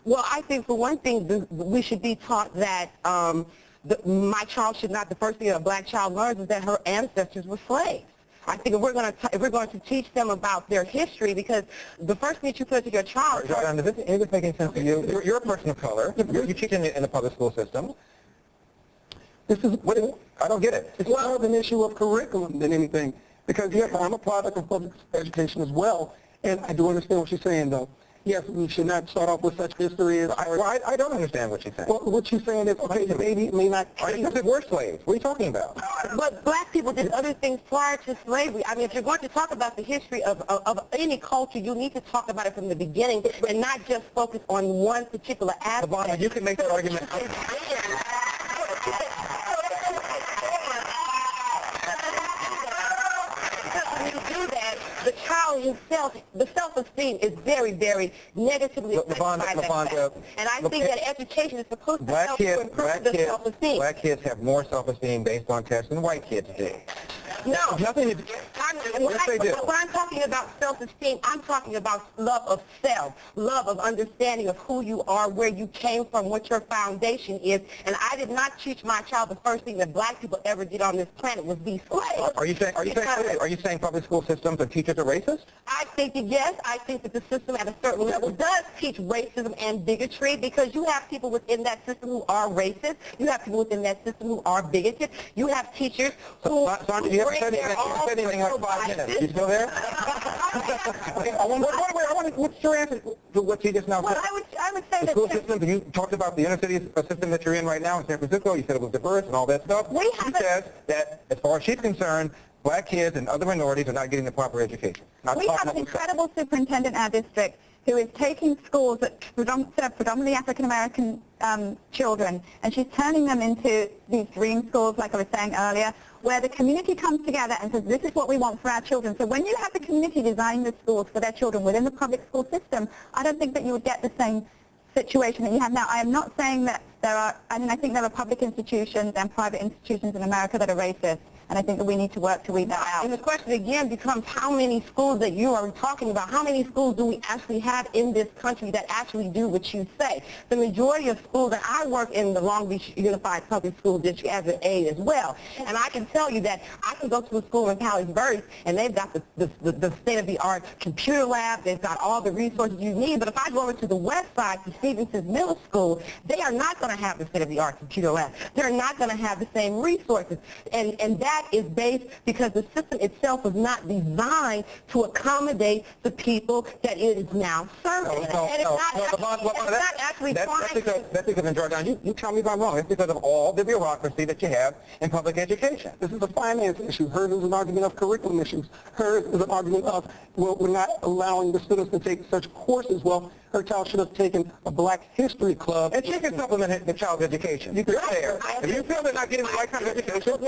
Well, I think for one thing, we should be taught that my child should not, the first thing a black child learns is that her ancestors were slaves. I think if we're going to teach them about their history, because the first thing that you put to your child... Jordan, is this making sense to you? You're a person of color. You teach in the public school system. I don't get it. It's more of an issue of curriculum than anything. Because, yes, I'm a product of public education as well, and I do understand what you're saying, though. Yes, we should not start off with such history as... I don't understand what you're saying. Well, what you're saying is, okay, maybe it may not... Because we're slaves. What are you talking about? But black people did other things prior to slavery. I mean, if you're going to talk about the history of any culture, you need to talk about it from the beginning and not just focus on one particular aspect. Lavonda, you can make that argument. The child himself, the self-esteem is very, very negatively affected by that fact. And I think that education is supposed to help to improve the self-esteem. Black kids have more self-esteem based on tests than white kids do. No. Nothing to do. Yes, they do. When I'm talking about self-esteem, I'm talking about love of self, love of understanding of who you are, where you came from, what your foundation is. And I did not teach my child the first thing that black people ever did on this planet was be slaves. Are you saying public school systems and teachers are racist? I think that yes. I think that the system at a certain level does teach racism and bigotry, because you have people within that system who are racist. You have people within that system who are bigoted. You have teachers who... You haven't said anything in like 5 minutes. You still there? What's your answer to what you just now said? Well, I would say the that... school system, you talked about the inner city system that you're in right now in San Francisco. You said it was diverse and all that stuff. She says that, as far as she's concerned, black kids and other minorities are not getting the proper education. We have an incredible superintendent in our district who is taking schools that serve predominantly African-American children, and she's turning them into these dream schools, like I was saying earlier, where the community comes together and says, this is what we want for our children. So when you have the community designing the schools for their children within the public school system, I don't think that you would get the same situation that you have now. I am not saying that I think there are public institutions and private institutions in America that are racist. And I think that we need to work to weed that out. And the question again becomes how many schools that you are talking about, how many schools do we actually have in this country that actually do what you say? The majority of schools, that I work in the Long Beach Unified Public School District as an aide as well. And I can tell you that I can go to a school in Palos Verdes and they've got the state-of-the-art computer lab, they've got all the resources you need. But if I go over to the west side, to Stevenson's Middle School, they are not going to have the state-of-the-art computer lab. They're not going to have the same resources. And that is based because the system itself was not designed to accommodate the people that it is now serving. That's because in Jordan, you tell me if I'm wrong. It's because of all the bureaucracy that you have in public education. This is a finance issue. Hers is an argument of curriculum issues. Hers is an argument of, well, we're not allowing the students to take such courses. Well, her child should have taken a Black History Club. And she can supplement the child's education. You're there. If you feel they're not getting the right kind of education,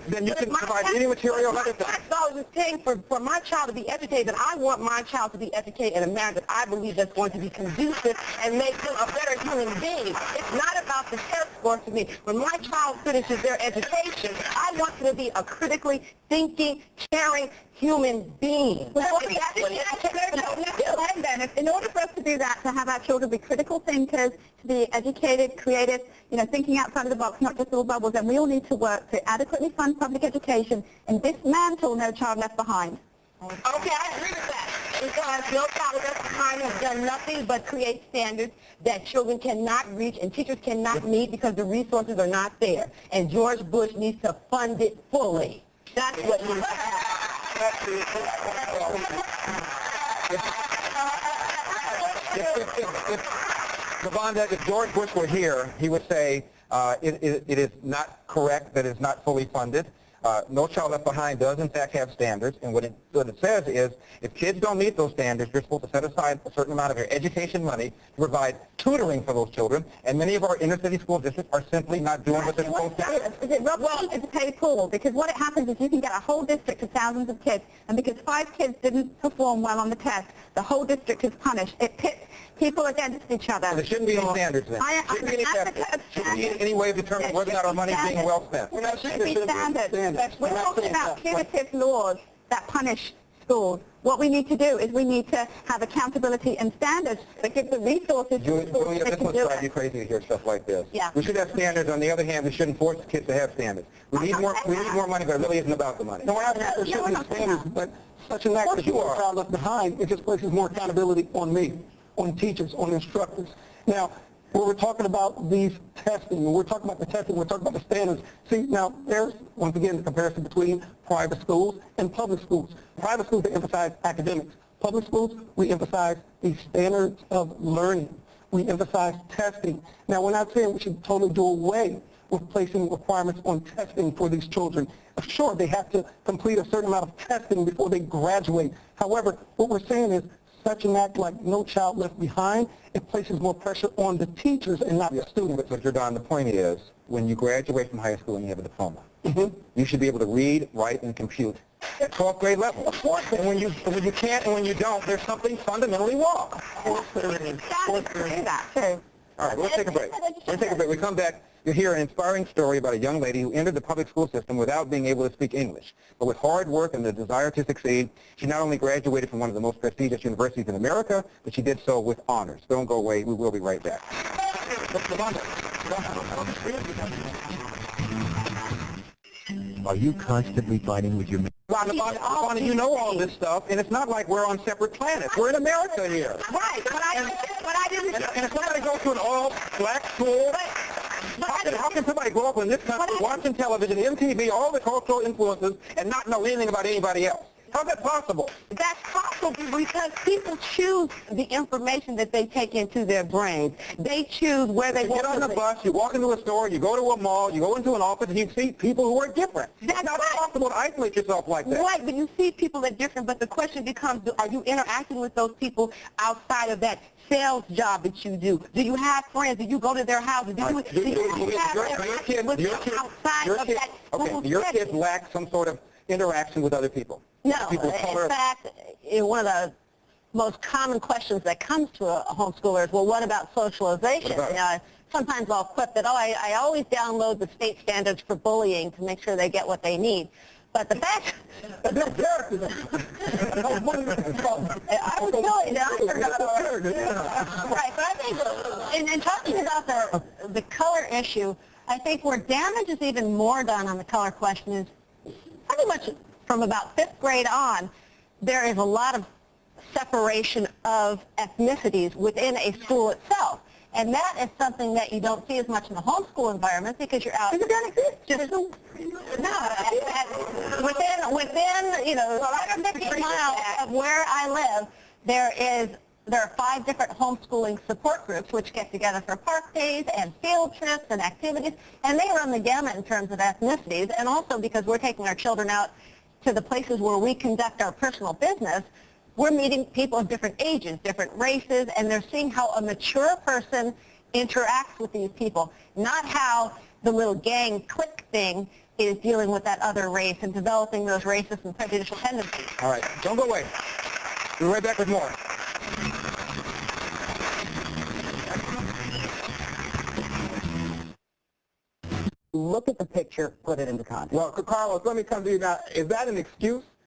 then you can provide any material. That's all I was saying. For my child to be educated, I want my child to be educated in a manner that I believe that's going to be conducive and make him a better human being. It's not about the test score for me. When my child finishes their education, I want them to be a critically thinking, caring human being. Well, in order for us to do that, to have our children be critical thinkers, to be educated, creative, thinking outside of the box, not just little bubbles, then we all need to work to adequately fund public education and dismantle No Child Left Behind. Okay, I agree with that. Because No Child Left Behind has done nothing but create standards that children cannot reach and teachers cannot meet because the resources are not there. And George Bush needs to fund it fully. That's what needs to happen. Lavonda, if George Bush were here, he would say it is not correct that it's not fully funded. No Child Left Behind does, in fact, have standards, and what it says is if kids don't meet those standards, you're supposed to set aside a certain amount of your education money to provide tutoring for those children, and many of our inner-city school districts are simply not doing what they're supposed to do. Is it well educated pool? Because what happens is you can get a whole district of thousands of kids, and because 5 kids didn't perform well on the test, the whole district is punished. It pits people against each other. Well, there shouldn't be any standards then. Shouldn't be any way of determining whether or not our money is being well spent. There should be standards. We're talking about punitive laws that punish schools. What we need to do is we need to have accountability and standards that give the resources to schools Julia, that this can must do drive it. you crazy to hear stuff like this. Yeah. We should have standards. On the other hand, we shouldn't force the kids to have standards. We need more money, but it really isn't about the money. No, we're not saying there shouldn't be standards, but such an act Of course as you No are. Child Left Behind, it just places more accountability on me, on teachers, on instructors. Now, when we're talking about these testing, when we're talking about the testing, we're talking about the standards. See, now, there's, once again, the comparison between private schools and public schools. Private schools, they emphasize academics. Public schools, we emphasize the standards of learning. We emphasize testing. Now, we're not saying we should totally do away with placing requirements on testing for these children. Sure, they have to complete a certain amount of testing before they graduate. However, what we're saying is such an act like No Child Left Behind, it places more pressure on the teachers and not the students. But Jordan, the point is, when you graduate from high school and you have a diploma, you should be able to read, write, and compute at 12th grade level. Of course. And when you can't and when you don't, there's something fundamentally wrong. Of course there is. Of course there is. That too. All right, let's take a break. We come back. You'll hear an inspiring story about a young lady who entered the public school system without being able to speak English. But with hard work and the desire to succeed, she not only graduated from one of the most prestigious universities in America, but she did so with honors. Don't go away. We will be right back. Are you constantly fighting with your Ivana, you know all this stuff, and it's not like we're on separate planets. We're in America here. Right, but I didn't... And if somebody goes to an all-black school, how can somebody grow up in this country watching television, MTV, all the cultural influences, and not know anything about anybody else? How's that possible? That's possible because people choose the information that they take into their brains. They choose where they You get on the bus, you walk into a store, you go to a mall, you go into an office, and you see people who are different. It's not possible to isolate yourself like that. Right, but you see people that are different, but the question becomes, are you interacting with those people outside of that sales job that you do? Do you have friends? Do you go to their houses? Do you have interaction with them outside of that school Your setting? kids lack some sort of interaction with other people. No, People of color. in fact, one of the most common questions that comes to a homeschooler is, well, what about socialization? What about it? Sometimes I'll quip that, I always download the state standards for bullying to make sure they get what they need. But the fact... I was bullied, I forgot about it. Right, but I think, in talking about the color issue, I think where damage is even more done on the color question is pretty much from about 5th grade on, there is a lot of separation of ethnicities within a school itself. And that is something that you don't see as much in the homeschool environment because you're out. Does it not exist? Just, no. Within 50 miles of where I live, there are 5 different homeschooling support groups which get together for park days and field trips and activities, and they run the gamut in terms of ethnicities, and also because we're taking our children out to the places where we conduct our personal business, we're meeting people of different ages, different races, and they're seeing how a mature person interacts with these people, not how the little gang clique thing is dealing with that other race and developing those racist and prejudicial tendencies. All right, don't go away. We'll be right back with more. Look at the picture, put it into context. Well, Carlos, let me come to you now. Is that an excuse?